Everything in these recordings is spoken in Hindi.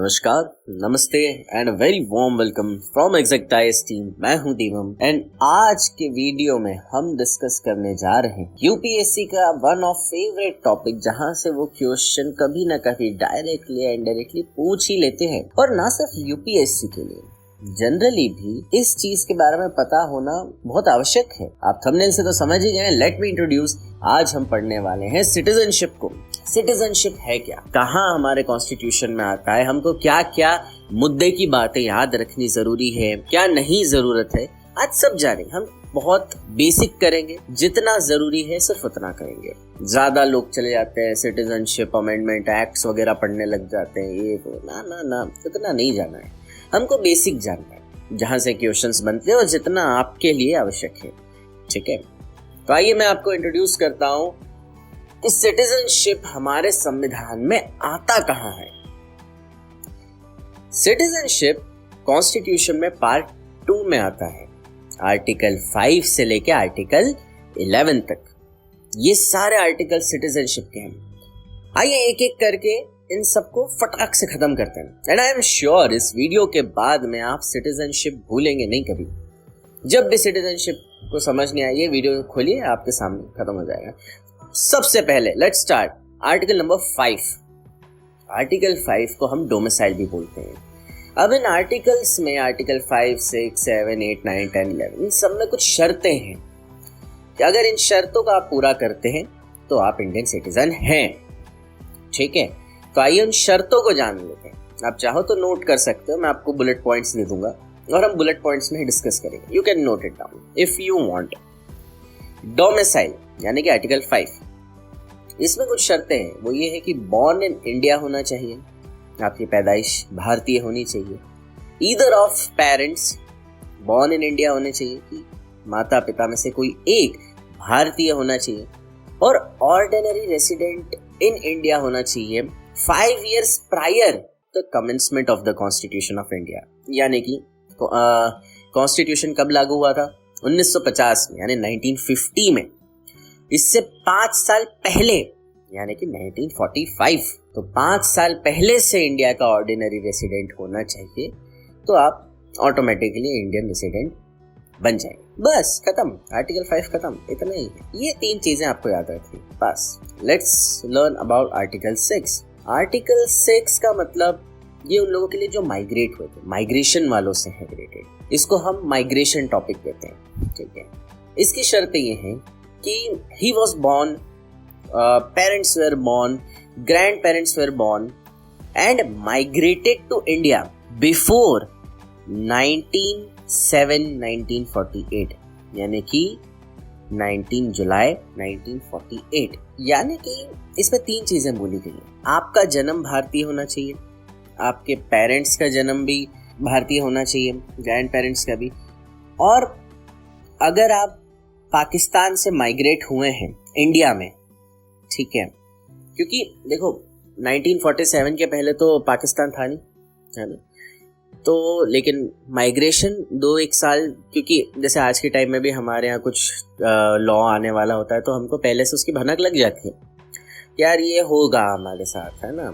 नमस्कार, नमस्ते and very warm welcome from Exactize team. मैं हूं दीवम एंड आज के वीडियो में हम डिस्कस करने जा रहे हैं यूपीएससी का वन ऑफ फेवरेट टॉपिक, जहां से वो क्वेश्चन कभी ना कभी डायरेक्टली या इनडायरेक्टली पूछ ही लेते हैं। और ना सिर्फ यूपीएससी के लिए, जनरली भी इस चीज के बारे में पता होना बहुत आवश्यक है। आप थंबनेल से तो समझ ही गए। Let me introduce. आज हम पढ़ने वाले हैं सिटीजनशिप को। सिटीजनशिप है क्या, कहाँ हमारे कॉन्स्टिट्यूशन में आता है, हमको क्या क्या मुद्दे की बातें याद रखनी जरूरी है, क्या नहीं जरूरत है, आज सब जानेंगे। हम बहुत बेसिक करेंगे, जितना जरूरी है सिर्फ उतना करेंगे। ज्यादा लोग चले जाते हैं सिटीजनशिप अमेंडमेंट एक्ट्स वगैरह पढ़ने लग जाते हैं, ये वो ना इतना नहीं जाना है। हमको बेसिक जानना है, जहां से क्वेश्चंस बनते हैं और जितना आपके लिए आवश्यक है। ठीक है, तो आइए मैं आपको इंट्रोड्यूस करता हूँ कि सिटीजनशिप हमारे संविधान में आता कहां है। सिटीजनशिप कॉन्स्टिट्यूशन में पार्ट 2 में आता है, आर्टिकल 5 से लेके आर्टिकल 11 तक। ये सारे आर्टिकल सिटीजनशिप के हैं। आइए एक एक करके इन सबको फटाक से खत्म करते हैं। एंड आई एम श्योर इस वीडियो के बाद में आप सिटीजनशिप भूलेंगे नहीं कभी। जब भी सिटीजनशिप को समझ नहीं आए, वीडियो खोलिए, आपके सामने खत्म हो जाएगा। सबसे पहले let's start article number 5। Article 5 को हम डोमिसाइल भी बोलते हैं। अब इन आर्टिकल्स में आर्टिकल 5, 6, 7, 8, 9, 10, 11 इन सब में कुछ शर्तें हैं कि अगर इन शर्तों का आप पूरा करते हैं तो आप इंडियन सिटीजन हैं। ठीक है, तो आइए उन शर्तों को जान लेते हैं। आप चाहो तो नोट कर सकते हो, मैं आपको बुलेट पॉइंट्स दे दूंगा और हम बुलेट पॉइंट्स में ही डिस्कस करेंगे। You can note it down if you want. Domicile यानी कि आर्टिकल 5, इसमें कुछ शर्तें हैं। वो ये है कि बॉर्न इन इंडिया होना चाहिए, आपकी पैदाइश भारतीय होनी चाहिए। Either of parents born in India होने चाहिए, कि माता पिता में से कोई एक भारतीय होना चाहिए। और ऑर्डिनरी रेसिडेंट इन इंडिया होना चाहिए 5 years prior the commencement of the constitution of India. यानी कि कॉन्स्टिट्यूशन कब लागू हुआ था? 1950 में, यानी 1950 में। इससे 5 साल पहले यानी कि 1945, तो 5 साल पहले से इंडिया का ऑर्डिनरी रेसिडेंट होना चाहिए, तो आप ऑटोमेटिकली इंडियन रेसिडेंट बन जाएंगे। बस खत्म, आर्टिकल 5 खत्म, इतना ही है। ये 3 चीजें आपको याद रखनी बस। Let's learn about article 6। Article 6 का मतलब ये उन लोगों के लिए जो माइग्रेट हुए थे, माइग्रेशन वालों से है रिलेटेड। इसको हम माइग्रेशन टॉपिक कहते हैं। ठीक है, इसकी शर्तें ये हैं कि he was born, parents were born, grandparents were born and migrated to India before 1948, यानी कि 19 जुलाई 1948। यानी कि इसमें 3 चीजें बोली गई हैं। आपका जन्म भारतीय होना चाहिए, आपके पेरेंट्स का जन्म भी भारतीय होना चाहिए, ग्रैंड पेरेंट्स का भी, और अगर आप पाकिस्तान से माइग्रेट हुए हैं इंडिया में, ठीक है, क्योंकि देखो 1947 के पहले तो पाकिस्तान था नहीं, है ना, तो लेकिन माइग्रेशन 2-1 साल, क्योंकि जैसे आज के टाइम में भी हमारे यहाँ कुछ लॉ आने वाला होता है, तो हमको पहले से उसकी भनक लग जाती है, यार ये होगा हमारे साथ, है ना,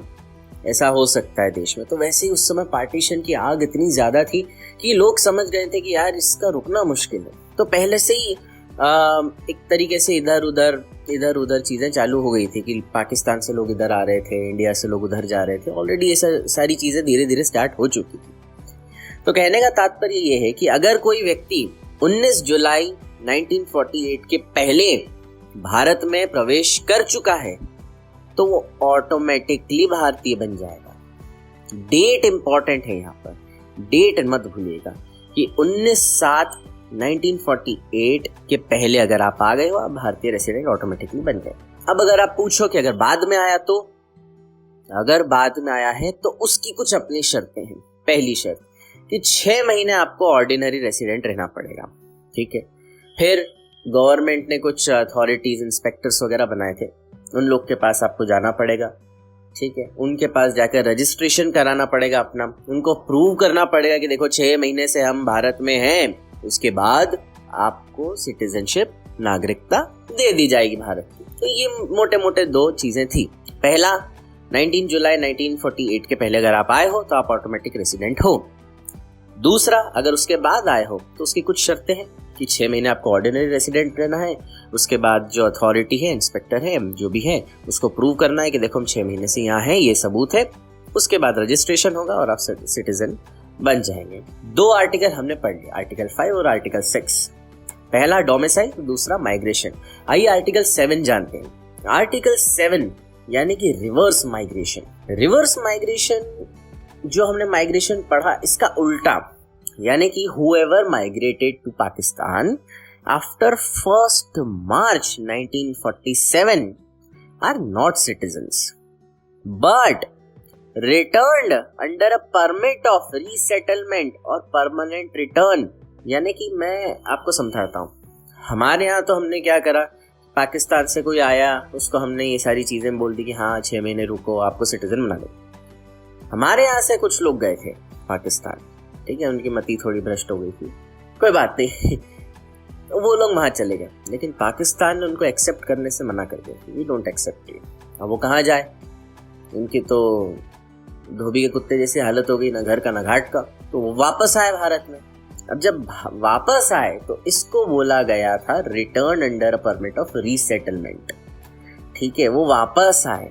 ऐसा हो सकता है देश में। तो वैसे ही उस समय पार्टीशन की आग इतनी ज्यादा थी कि लोग समझ गए थे कि यार इसका रुकना मुश्किल है, तो पहले से ही एक तरीके से इधर उधर चीजें चालू हो गई थी कि पाकिस्तान से लोग इधर आ रहे थे, इंडिया से लोग उधर जा रहे थे। ऑलरेडी ये सारी चीजें धीरे धीरे स्टार्ट हो चुकी थी। तो कहने का तात्पर्य ये है कि अगर कोई व्यक्ति 19 जुलाई 1948 के पहले भारत में प्रवेश कर चुका है तो वो ऑटोमेटिकली भारतीय बन जाएगा। डेट इंपॉर्टेंट है यहाँ पर, डेट मत भूलिएगा कि 19/7/1948 के पहले अगर आप आ गए हो, आप भारतीय रेसिडेंट ऑटोमेटिकली बन गए। अब अगर आप पूछो कि अगर बाद में आया तो, अगर बाद में आया है तो उसकी कुछ अपनी शर्तें हैं। पहली शर्त कि 6 महीने आपको ऑर्डिनरी रेसिडेंट रहना पड़ेगा। ठीक है, फिर गवर्नमेंट ने कुछ अथॉरिटीज, इंस्पेक्टर्स वगैरह बनाए थे, उन लोग के पास आपको जाना पड़ेगा। ठीक है, उनके पास जाकर रजिस्ट्रेशन कराना पड़ेगा अपना, उनको प्रूव करना पड़ेगा कि देखो 6 महीने से हम भारत में हैं। उसके बाद आपको सिटीजनशिप, नागरिकता दे दी जाएगी भारत की। तो ये मोटे मोटे 2 चीजें थी। पहला 19 जुलाई 1948 के पहले अगर आप आए हो तो आप ऑटोमेटिक रेसिडेंट हो। दूसरा, अगर उसके बाद आए हो तो उसकी कुछ शर्तें हैं कि 6 महीने आपको ऑर्डिनरी रेसिडेंट रहना है। उसके बाद जो अथॉरिटी है, इंस्पेक्टर है, जो भी है, उसको प्रूव करना है कि देखो हम 6 महीने से यहाँ हैं, ये सबूत है। उसके बाद रजिस्ट्रेशन होगा और आप सिटीजन बन जाएंगे। 2 आर्टिकल हमने पढ़ लिया, आर्टिकल 5 और आर्टिकल 6। पहला डोमिसाइल, दूसरा माइग्रेशन। आइए आर्टिकल 7 जानते हैं। आर्टिकल 7 यानी कि रिवर्स माइग्रेशन। रिवर्स माइग्रेशन जो हमने माइग्रेशन पढ़ा, इसका उल्टा, यानी कि whoever migrated to Pakistan after 1st March 1947 are not citizens but returned under a permit of resettlement और permanent return। यानी कि मैं आपको समझाता हूँ। हमारे यहाँ तो हमने क्या करा, पाकिस्तान से कोई आया, उसको हमने ये सारी चीज़ें बोल दी कि हाँ 6 महीने रुको, आपको सिटीजन बना दो। हमारे यहाँ से कुछ लोग गए थे पाकिस्तान, ठीक है, उनकी मति थोड़ी भ्रष्ट हो गई थी, कोई बात नहीं, वो लोग वहाँ चले गए, लेकिन पाकिस्तान ने उनको एक्सेप्ट करने से मना कर दिया, वी डोंट एक्सेप्ट यू। अब वो कहाँ जाए, उनकी तो धोबी के कुत्ते जैसी हालत हो गई, ना घर का ना घाट का, तो वो वापस आए भारत में। अब जब वापस आए तो इसको बोला गया था return under a permit of resettlement, ठीक है, वो वापस आए,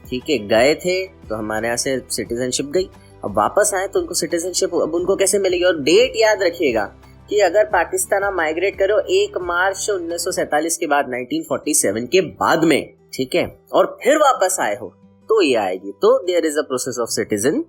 ठीक है, गए थे तो हमारे यहाँ से सिटीजनशिप गई, अब वापस आए तो उनको सिटीजनशिप अब उनको कैसे मिलेगी। और डेट याद रखिएगा कि अगर पाकिस्तान आप माइग्रेट करो 1 मार्च 1947 के बाद, 1947 के बाद में, ठीक है, और फिर वापस आए हो तो ये आएगी। तो there is a process of citizen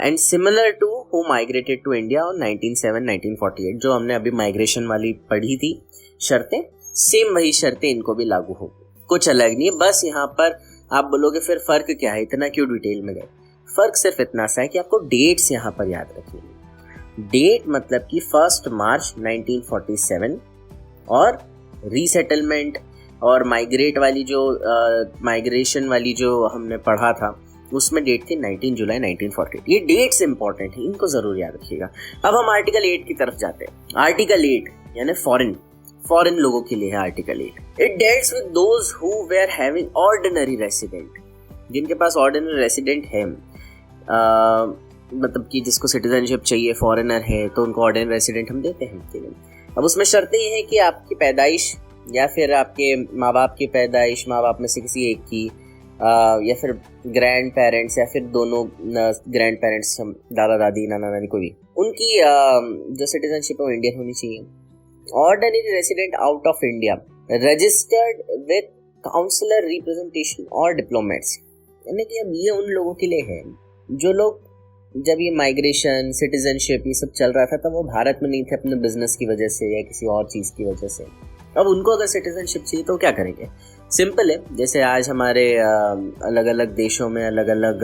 and similar to who migrated to India on 1947 जो हमने अभी माइग्रेशन वाली पढ़ी थी शर्तें, सेम वही शर्तें इनको भी लागू हो, कुछ अलग नहीं है। बस यहाँ पर आप बोलोगे फिर फर्क क्या है, इतना क्यों डिटेल में गए। फर्क सिर्फ इतना सा है कि आपको डेट्स यहाँ पर याद रखिए। डेट मतलब कि 1 मार्च 1947 और रीसेटलमेंट और माइग्रेट वाली जो माइग्रेशन वाली जो हमने पढ़ा था उसमें डेट थी 19 जुलाई 1948। ये डेट्स इंपॉर्टेंट है, इनको जरूर याद रखिएगा। अब हम आर्टिकल 8 की तरफ जाते हैं। आर्टिकल 8 यानी फॉरेन लोगों के लिए है article 8। It deals with those who were having ordinary resident, जिनके पास ऑर्डिनरी रेसिडेंट है, मतलब कि जिसको सिटीजनशिप चाहिए, फॉरेनर है, तो उनको ऑर्डिनरी रेसिडेंट हम देते हैं। अब उसमें शर्तें ये है कि आपकी पैदाइश या फिर आपके माँ बाप की पैदाइश, माँ बाप में से किसी एक की, या फिर ग्रैंड पेरेंट्स या फिर दोनों ग्रैंड पेरेंट्स, दादा दादी नाना नानी, कोई भी, उनकी जो सिटीजनशिप है वो इंडियन होनी चाहिए। Ordinary resident out of India registered with counsellor representation और डिप्लोमेट्स, यानी कि अब ये उन लोगों के लिए है जो लोग जब ये माइग्रेशन, सिटीजनशिप ये सब चल रहा था तब वो भारत में नहीं थे अपने बिजनेस की वजह से या किसी और चीज़ की वजह से। अब उनको अगर सिटीजनशिप चाहिए तो क्या करेंगे? सिंपल है, जैसे आज हमारे अलग अलग देशों में अलग अलग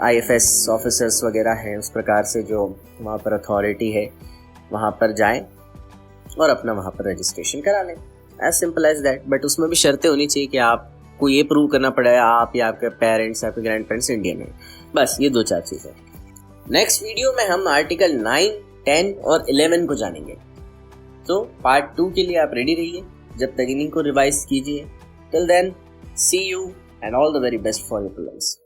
IFS ऑफिसर्स वगैरह हैं, उस प्रकार से जो वहाँ पर अथॉरिटी है वहाँ पर जाएं और अपना वहाँ पर रजिस्ट्रेशन करा लें, as simple as that. But उसमें भी शर्तें होनी चाहिए कि आपको ये प्रूव करना पड़ेगा आप या आपके पेरेंट्स, आपके ग्रैंड पेरेंट्स इंडियन हैं। बस ये 2-4 चीज़ें। नेक्स्ट वीडियो में हम आर्टिकल 9, 10 और 11 को जानेंगे। तो पार्ट 2 के लिए आप रेडी रहिए, जब तक इन्हीं को रिवाइज कीजिए। Till then, see you and all the very best for your plans.